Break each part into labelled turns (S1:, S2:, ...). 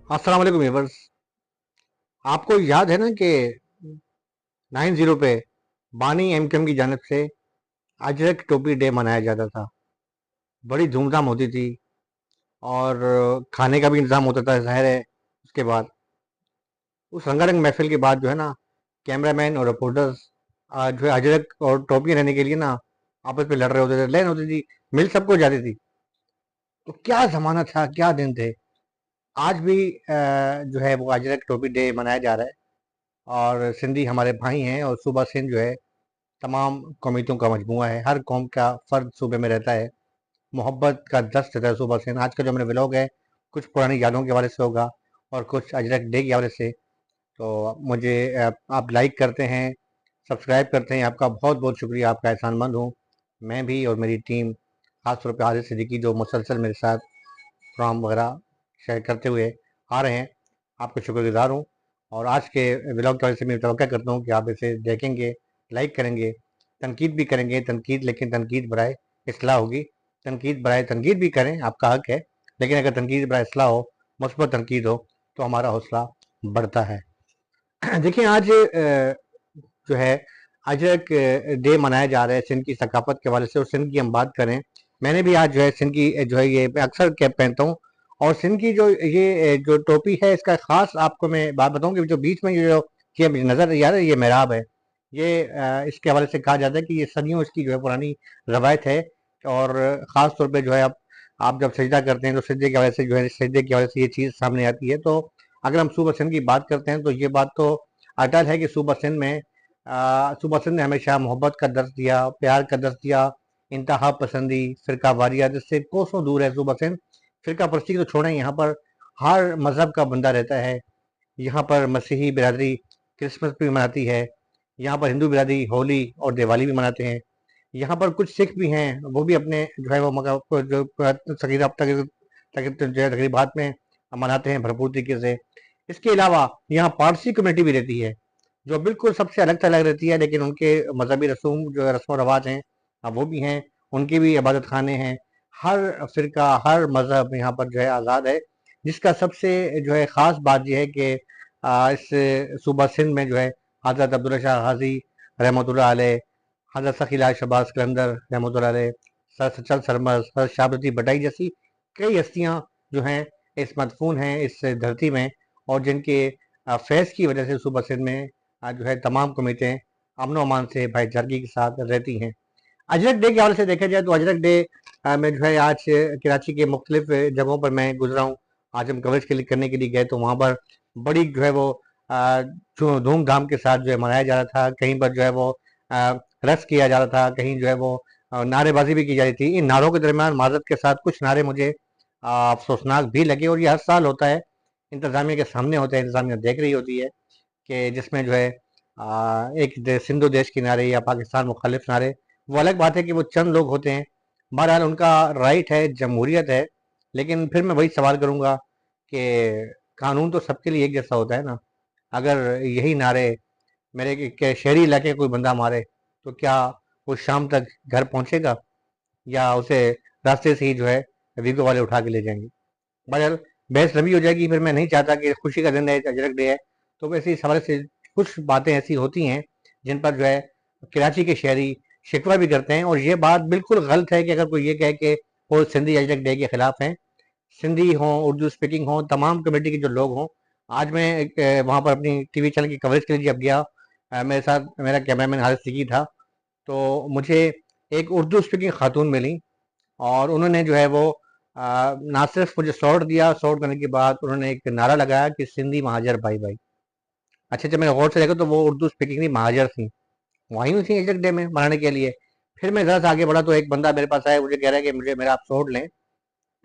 S1: अस्सलाम वालेकुम व्यूअर्स। आपको याद है ना कि 90 पे बानी एमकेएम की जानब से अजरक टोपी डे मनाया जाता था। बड़ी धूमधाम होती थी और खाने का भी इंतजाम होता था, ज़ाहिर है। उसके बाद उस रंगारंग महफिल के बाद जो है ना, कैमरामैन और रिपोर्टर्स जो है अजरक और टोपी रहने के लिए ना आपस में लड़ रहे होते थे, लाइन होती थी, मिल सबको जाती थी। तो क्या ज़माना था, क्या दिन थे। आज भी जो है वो अजरक टोपी डे मनाया जा रहा है। और सिंधी हमारे भाई हैं और सूबा सिंध जो है तमाम कौमियतों का मजमूआ है। हर कौम का फ़र्द सूबे में रहता है। मोहब्बत का दस्त रहता है सूबा से। आज का जो मेरा व्लॉग है, कुछ पुरानी यादों के हवाले से होगा और कुछ अजरक डे के हवाले से। तो मुझे आप लाइक करते हैं, सब्सक्राइब करते हैं, आपका बहुत बहुत शुक्रिया, आपका एहसानमंद हूँ। मैं भी और मेरी टीम, ख़ास तौर पे आदिल सिद्दीकी जो मुसलसल मेरे साथ प्रोग्राम वगैरह शेयर करते हुए आ रहे हैं, आपका शुक्रगुजार हूँ। और आज के व्लॉग की वजह से मैं तवक्का करता हूँ कि आप इसे देखेंगे, लाइक करेंगे, तनकीद भी करेंगे। तनकीद, लेकिन तनकीद बराए इस्लाह होगी। तनकीद बराए तनकीद भी करें, आपका हक है, लेकिन अगर तनकीद बराए इस्लाह हो, मुस्बत तनकीद हो, तो हमारा हौसला बढ़ता है। देखिए आज जो है अजरक डे मनाया जा रहा है सिंध की सकाफत के हवाले से। और सिंध की हम बात करें, मैंने भी आज जो है सिंध की जो है ये मैं अक्सर कैप पहनता हूँ। और सिंध की जो ये जो टोपी है, इसका खास आपको मैं बात बताऊं कि जो बीच में ये जो ये मुझे नजर आ रहा है, ये मेहराब है। ये इसके हवाले से कहा जाता है कि ये सदियों इसकी जो है पुरानी रवायत है। और ख़ास तौर पे जो है आप जब सजदा करते हैं तो सजदे के हवाले से जो है सजदे की वजह से ये चीज़ सामने आती है। तो अगर हम सूबा सिंध की बात करते हैं तो ये बात तो अटल है कि सूबा सिंध में सूबा सिंध ने हमेशा मोहब्बत का दर्स दिया, प्यार का दर्स दिया, इंतहा पसंदी, फ़िरका वारियत इससे कोसों दूर है सूबा सिंध। फ़िरका परस्ती को तो छोड़ें, यहाँ पर हर मज़हब का बंदा रहता है। यहाँ पर मसीही बिरादरी क्रिसमस भी मनाती है। यहाँ पर हिंदू बिरादरी होली और दिवाली भी मनाते हैं। यहाँ पर कुछ सिख भी हैं, वो भी अपने जो है वो मगर को जो सगीरा जो है तकरीबात में मनाते हैं भरपूर तरीके से। इसके अलावा यहाँ पारसी कम्युनिटी भी रहती है, जो बिल्कुल सबसे अलग थलग रहती है, लेकिन उनके मजहबी रसूम जो है रस्म रवाज हैं, वो भी हैं। उनके भी इबादत खाने हैं। हर फिरका, हर मजहब यहाँ पर जो है आज़ाद है। जिसका सबसे जो है ख़ास बात यह है कि इस सूबा सिंध में जो है हज़रत अब्दुल्ला शाह गाजी रहमतुल्लाह अलैह, हज़रत सखीला शहबाज कलंदर रहमतुल्लाह अलैह, सर सचल सरमद, सर शाहबुद्दीन भट्टाई जैसी कई हस्तियाँ जो हैं इस मदफून हैं इस धरती में। और जिनके फैज़ की वजह से सूबा सिंध में जो है तमाम कौमियतें अमन अमान से भाईचारगी के साथ रहती हैं। अजरक डे के हवाले से देखा जाए तो अजरक डे में जो है आज कराची के मुख्तलिफ जगहों पर मैं गुजरा हूँ। आज हम कवरेज के लिए करने के लिए गए तो वहाँ पर बड़ी जो है वो जो धूमधाम के साथ जो है मनाया जा रहा था। कहीं पर जो है वो रक्स किया जा रहा था, कहीं जो है वो नारेबाजी भी की जा रही थी। इन नारों के दरमियान माजरत के साथ कुछ नारे मुझे अफसोसनाक भी लगे। और ये हर साल होता है, इंतजामिया के सामने होता है, इंतजामिया देख रही होती है कि जिसमें जो है एक सिंधु देश के नारे या पाकिस्तान मुखालिफ नारे, वो अलग बात है कि वो चंद लोग होते हैं। बहरहाल उनका राइट है, जमहूरियत है। लेकिन फिर मैं वही सवाल करूंगा कि कानून तो सबके लिए एक जैसा होता है ना। अगर यही नारे मेरे के शहरी इलाके का कोई बंदा मारे, तो क्या वो शाम तक घर पहुंचेगा या उसे रास्ते से ही जो है वीगो वाले उठा के ले जाएंगे। बहरहाल बहस लंबी हो जाएगी, फिर मैं नहीं चाहता कि खुशी का दिन है, अजरक डे है। तो वैसे इस हवाले से कुछ बातें ऐसी होती हैं जिन पर जो है कराची के शहरी शिकवा भी करते हैं। और ये बात बिल्कुल गलत है कि अगर कोई ये कहे कि वो सिंधी अजरक डे के खिलाफ हैं। सिंधी हों, उर्दू स्पीकिंग हों, तमाम कम्युनिटी के जो लोग हों। आज मैं वहाँ पर अपनी टीवी चैनल की कवरेज के लिए जब गया, मेरे साथ मेरा कैमरामैन हारिस सिद्दीकी था। तो मुझे एक उर्दू स्पीकिंग खातून मिली और उन्होंने जो है वो ना सिर्फ मुझे शॉट दिया, शॉट करने के बाद उन्होंने एक नारा लगाया कि सिंधी महाजर भाई भाई। अच्छे से मैंने गौर से देखा तो वो उर्दू स्पीकिंग नहीं, महाजर थी। वहीं थी एग्जैक्ट डे में मनाने के लिए। फिर मैं ज़रा सा आगे बढ़ा तो एक बंदा मेरे पास आया, मुझे कह रहा है कि मुझे मेरा आप शॉट लें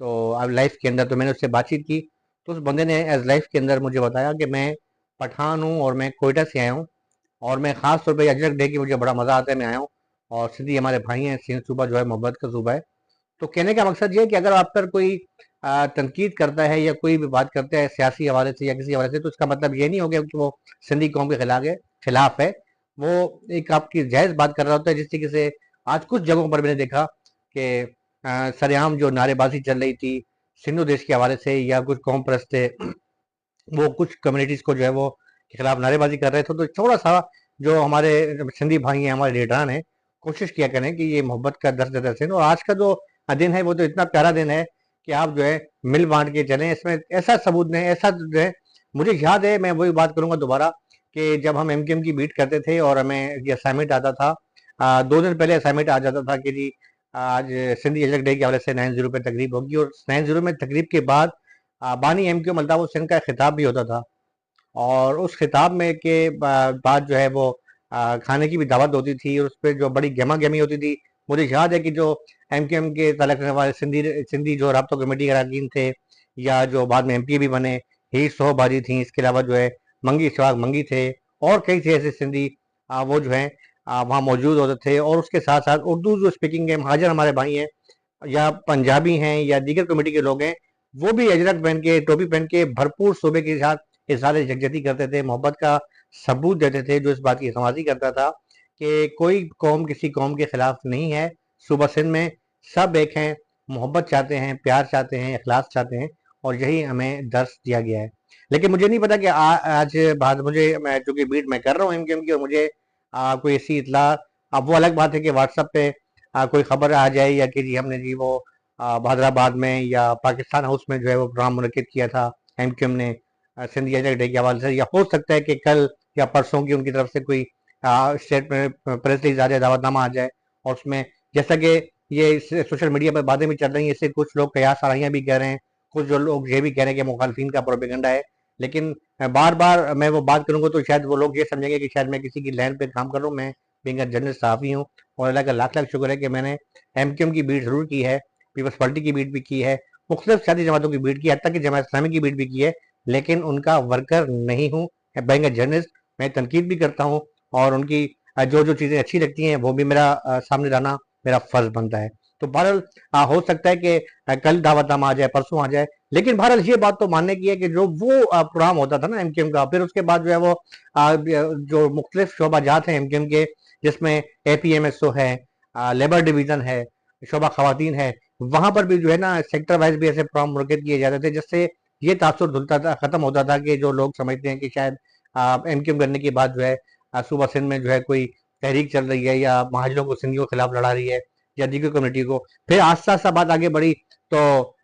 S1: तो अब लाइफ के अंदर। तो मैंने उससे बातचीत की। तो उस बंदे ने एज लाइफ के अंदर मुझे बताया कि मैं पठान हूँ और मैं कोयटा से आया हूँ। और मैं ख़ास तौर पे अजरक डे की मुझे बड़ा मज़ा आता है, मैं आया हूँ। और सिंधी हमारे भाई हैं, सिंध सूबा जो है मोहब्बत का सूबा है। तो कहने का मकसद ये है कि अगर आप पर कोई तनकीद करता है या कोई भी बात करता है सियासी हवाले से या किसी हवाले से, तो इसका मतलब ये नहीं हो गया कि वो सिंधी कौम के खिलाफ है। वो एक आपकी जायज़ बात कर रहा होता है। जिस तरीके से आज कुछ जगहों पर मैंने देखा कि सरेआम जो नारेबाजी चल रही थी सिंधु देश के हवाले से या कुछ कौम परस्त थे वो कुछ कम्युनिटीज़ को जो है वो के खिलाफ नारेबाजी कर रहे थे। तो थोड़ा सा जो हमारे सिंधी भाई हैं, हमारे लीडरान हैं, कोशिश किया करें कि ये मोहब्बत का दर्ज देते हैं। और आज का जो दिन है वो तो इतना प्यारा दिन है कि आप जो है मिल बांट के चलें। इसमें ऐसा सबूत नहीं, ऐसा जो है मुझे याद है, मैं वही बात करूंगा दोबारा कि जब हम एमकेएम की बीट करते थे और हमें ये असाइनमेंट आता था, 2 दिन पहले असाइनमेंट आ जाता था कि जी आज सिंधी एजक डे के हवाले से 9-0 पे तकरीब होगी। और 9-0 में तकरीब के बाद बानी एमकेएम अल्ताफ हुसैन का खिताब भी होता था। और उस खिताब में के बाद जो है वो खाने की भी दावत होती थी और उस पर जो बड़ी गहमा गहमी होती थी। मुझे याद है कि जो एमकेएम के ताल्लुक रखने वाले सिंधी सिंधी जो राब्ता कमेटी के अरकान थे, या जो बाद में एमपी भी बने, हीर सोहबाजी थी, इसके अलावा जो है मंगी इशफाक मंगी थे, और कई थे ऐसे सिंधी वो जो है वहाँ मौजूद होते थे। और उसके साथ साथ उर्दू जो स्पीकिंग है महाजर हमारे भाई हैं, या पंजाबी हैं, या दीगर कमेटी के लोग हैं, वो भी अजरक पहन के, टोपी पहन के भरपूर शोबे के साथ इज़हार यकजहती करते थे, मोहब्बत का सबूत देते थे, जो इस बात की समाजी करता था कि कोई कौम किसी कौम के खिलाफ नहीं है। सूबा सिंध में सब एक हैं, मोहब्बत चाहते हैं, प्यार चाहते हैं, इखलास चाहते हैं, और यही हमें दर्स दिया गया है। लेकिन मुझे नहीं पता कि आज बात मुझे, मैं चूंकि बीट मैं कर रहा हूँ एमकेएम की, और मुझे कोई ऐसी इतला, अब वो अलग बात है कि व्हाट्सएप पे कोई खबर आ जाए, या कि जी हमने जी वो हैदराबाद में या पाकिस्तान हाउस में जो है वो प्रोग्राम मुनक्किद किया था एमकेएम ने सिंधी एजक डे के हवाले से, या हो सकता है कि कल या परसों की उनकी तरफ से कोई स्टेट में प्रेस रिलीज आ जाए, दावतनामा आ जाए, और उसमें जैसा कि ये सोशल मीडिया पर बातें भी चल रही हैं, इससे कुछ लोग कयास आराइयाँ भी कह रहे हैं, कुछ जो लोग ये भी कह रहे हैं कि मुखालफिन का प्रोपेगेंडा है। लेकिन बार बार मैं वो बात करूंगा तो शायद वो लोग ये समझेंगे कि शायद मैं किसी की लैंड पे काम कर रहा हूँ। मैं बीइंग अ जर्नलिस्ट सहाफ़ी हूँ, और अल्लाह का लाख लाख शुक्र है कि मैंने एमकेएम की बीट ज़रूर की है, पीपल्स पार्टी की बीट भी की है, मुख्तलिफ सियासी जमातों की बीट की है, हत्ता कि जमात इस्लामी की बीट भी की है, लेकिन उनका वर्कर नहीं हूँ। बीइंग अ जर्नलिस्ट मैं तनकीद भी करता हूँ, और उनकी जो जो चीज़ें अच्छी लगती हैं वो भी मेरा सामने लाना मेरा फ़र्ज़ बनता है। तो बहरहाल हो सकता है कि कल दावतनामा आ जाए, परसों आ जाए, लेकिन बहरहाल ये बात तो मानने की है कि जो वो प्रोग्राम होता था ना एमकेएम का, फिर उसके बाद जो है वो जो मुख्तलिफ शोबाजात हैं एमकेएम के, जिसमें एपीएमएसओ है, लेबर डिवीजन है, शोबा खवातीन है, वहां पर भी जो है ना सेक्टर वाइज भी ऐसे प्रोग्राम मुनक्किद किए जाते थे, जिससे ये तासुर धुलता था, खत्म होता था कि जो लोग समझते हैं कि शायद एमकेएम करने के बाद जो है सूबा सिंध में जो है कोई तहरीक चल रही है, या महाजरों को सिंधियों के खिलाफ लड़ा रही है, या दीगर कम्युनिटी को। फिर आस्ता आस्ता बात आगे बढ़ी तो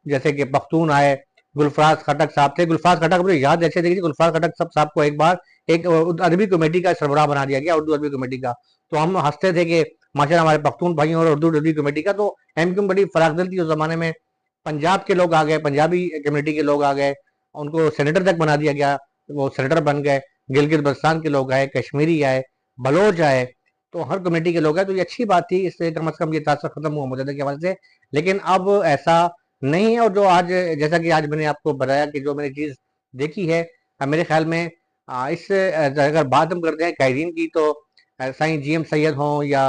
S1: जैसे कि पख्तून आए, गुलफराज खटक साहब थे। गुलफराज खटक मुझे याद ऐसे देखिए, गुलफराज खटक साहब को एक बार एक अरबी कमेटी का सरबराह बना दिया गया, उर्दू अरबी कमेटी का। तो हम हंसते थे कि माशा हमारे पख्तून भाई और उर्दू अरबी कमेटी का। तो एमक्यूम बड़ी फरागदल थी उस जमाने में, पंजाब के लोग आ गए, पंजाबी कम्युनिटी के लोग आ गए, उनको सेनेटर तक बना दिया गया, वो सेनेटर बन गए। गिलगित बल्तिस्तान के लोग आए, कश्मीरी आए, बलोच आए, तो हर कम्युनिटी के लोग आए। तो ये अच्छी बात थी, इससे कम अज कम ये तासर खत्म हुआ मुजदे के हवाले से। लेकिन अब ऐसा नहीं है। और जो आज, जैसा कि आज मैंने आपको बताया कि जो मैंने चीज़ देखी है, मेरे ख्याल में इस अगर बात हम करते हैं कायदीन की, तो साईं जीएम सैयद हों या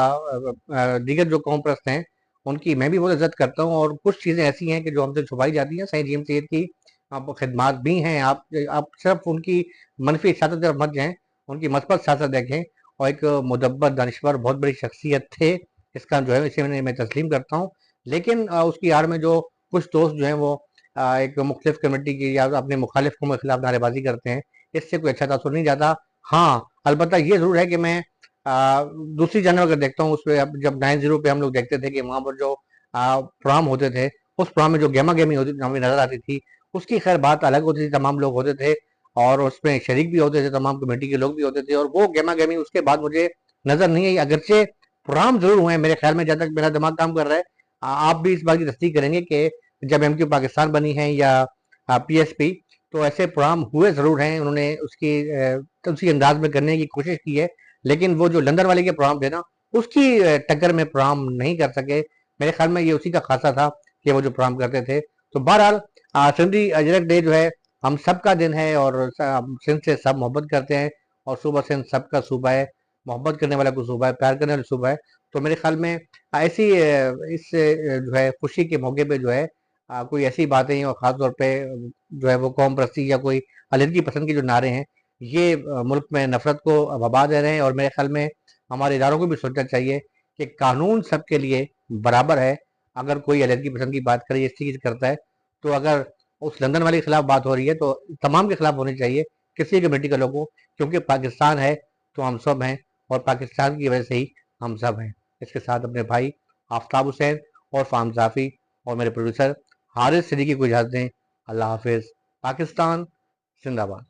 S1: दीगर जो कौम परस्त हैं, उनकी मैं भी बहुत इज्जत करता हूँ। और कुछ चीज़ें ऐसी हैं कि जो हमसे छुपाई जाती हैं। साईं जीएम सैयद की आप खिदमात भी हैं, आप सिर्फ उनकी मनफी सियासत तरफ मत जाएं, उनकी मस्बत सियासत देखें। और एक मुदब्बर दानिश्वर बहुत बड़ी शख्सियत थे, इसका जो है इसे मैं तस्लीम करता हूँ। लेकिन उसकी आड़ में जो कुछ दोस्त जो हैं वो एक मुख्तलिफ कमेटी की या अपने मुखालिफ के खिलाफ नारेबाजी करते हैं, इससे कोई अच्छा तासुर नहीं जाता। हाँ, अलबत्ता ये ज़रूर है कि मैं दूसरी चैनल अगर देखता हूँ, उसपे अब जब 9-0 पे हम लोग देखते थे कि वहाँ पर जो प्रोग्राम होते थे, उस प्रोग्राम में जो गहमा गहमी होती हमें नजर आती थी, उसकी खैर बात अलग होती थी, तमाम लोग होते थे और उसमें शरीक भी होते थे, तमाम कमेटी के लोग भी होते थे, और वो गहमा गहमी उसके बाद मुझे नजर नहीं आई। अगरचे प्रोग्राम जरूर हुए हैं मेरे ख्याल में, जहाँ तक मेरा दिमाग काम कर रहा है। आप भी इस बात की तस्दीक करेंगे कि जब एमक्यू पाकिस्तान बनी है या पीएसपी, तो ऐसे प्रोग्राम हुए ज़रूर हैं। उन्होंने उसकी उसी अंदाज में करने की कोशिश की है, लेकिन वो जो लंदन वाले के प्रोग्राम थे ना, उसकी टक्कर में प्रोग्राम नहीं कर सके। मेरे ख्याल में ये उसी का खासा था कि वो जो प्रोग्राम करते थे। तो बहरहाल सिंधी अजरक डे जो है हम सब का दिन है, और सिंध से सब मोहब्बत करते हैं, और सूबा सिंध सबका सूबा है, मोहब्बत करने वाला को सूबा है, प्यार करने वाला सूबा है। तो मेरे ख्याल में ऐसी इस जो है खुशी के मौके पे जो है कोई ऐसी बातें, और ख़ास तौर पे जो है वो कौम परस्ती या कोई अलहदगी पसंद के जो नारे हैं, ये मुल्क में नफरत को वबा दे रहे हैं। और मेरे ख्याल में हमारे इदारों को भी सोचना चाहिए कि कानून सबके लिए बराबर है। अगर कोई अलहदगी पसंद की बात करे, इस चीज़ करता है, तो अगर उस लंदन वाले के खिलाफ बात हो रही है तो तमाम के खिलाफ होनी चाहिए, किसी कम्युनिटी के लोगों, क्योंकि पाकिस्तान है तो हम सब हैं और पाकिस्तान की वजह से ही हम सब हैं। इसके साथ अपने भाई आफ्ताब हुसैन और फाम जाफी और मेरे प्रोड्यूसर हारिस सिद्दीकी को इजाज़त दें। अल्लाह हाफिज़। पाकिस्तान जिंदाबाद।